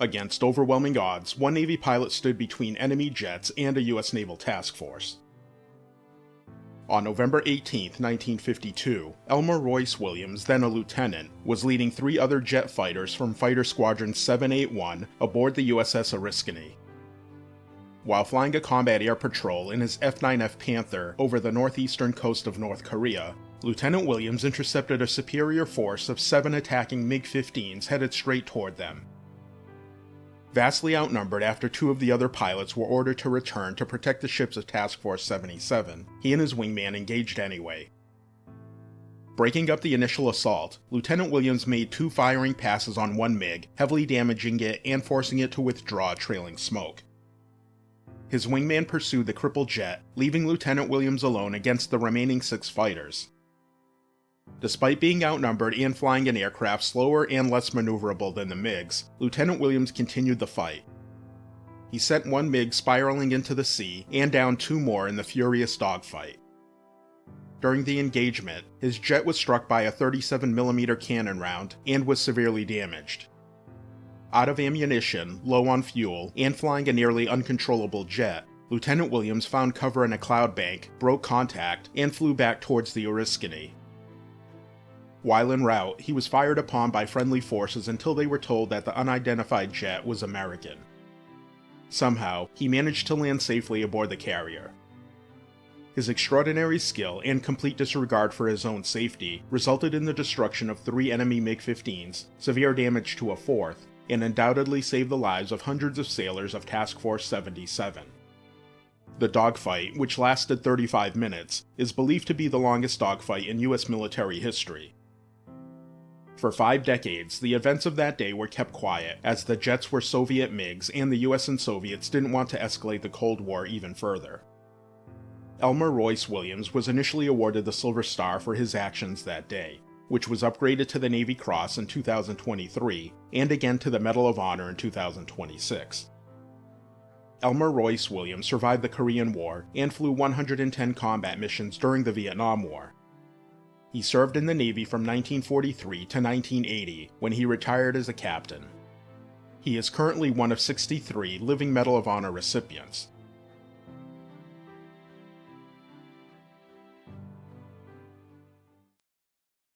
Against overwhelming odds, one Navy pilot stood between enemy jets and a U.S. naval task force. On November 18, 1952, Elmer Royce Williams, then a lieutenant, was leading 3 other jet fighters from Fighter Squadron 781 aboard the USS Oriskany. While flying a combat air patrol in his F9F Panther over the northeastern coast of North Korea, Lieutenant Williams intercepted a superior force of 7 attacking MiG-15s headed straight toward them. Vastly outnumbered after 2 of the other pilots were ordered to return to protect the ships of Task Force 77, he and his wingman engaged anyway. Breaking up the initial assault, Lieutenant Williams made 2 firing passes on one MiG, heavily damaging it and forcing it to withdraw, trailing smoke. His wingman pursued the crippled jet, leaving Lieutenant Williams alone against the remaining 6 fighters. Despite being outnumbered and flying an aircraft slower and less maneuverable than the MiGs, Lieutenant Williams continued the fight. He sent one MiG spiraling into the sea and downed 2 more in the furious dogfight. During the engagement, his jet was struck by a 37mm cannon round and was severely damaged. Out of ammunition, low on fuel, and flying a nearly uncontrollable jet, Lieutenant Williams found cover in a cloud bank, broke contact, and flew back towards the Oriskany. While en route, he was fired upon by friendly forces until they were told that the unidentified jet was American. Somehow, he managed to land safely aboard the carrier. His extraordinary skill and complete disregard for his own safety resulted in the destruction of 3 enemy MiG-15s, severe damage to a 4th, and undoubtedly saved the lives of hundreds of sailors of Task Force 77. The dogfight, which lasted 35 minutes, is believed to be the longest dogfight in U.S. military history. For 5 decades, the events of that day were kept quiet, as the jets were Soviet MiGs and the US and Soviets didn't want to escalate the Cold War even further. Elmer Royce Williams was initially awarded the Silver Star for his actions that day, which was upgraded to the Navy Cross in 2023, and again to the Medal of Honor in 2026. Elmer Royce Williams survived the Korean War and flew 110 combat missions during the Vietnam War. He served in the Navy from 1943 to 1980, when he retired as a captain. He is currently one of 63 living Medal of Honor recipients.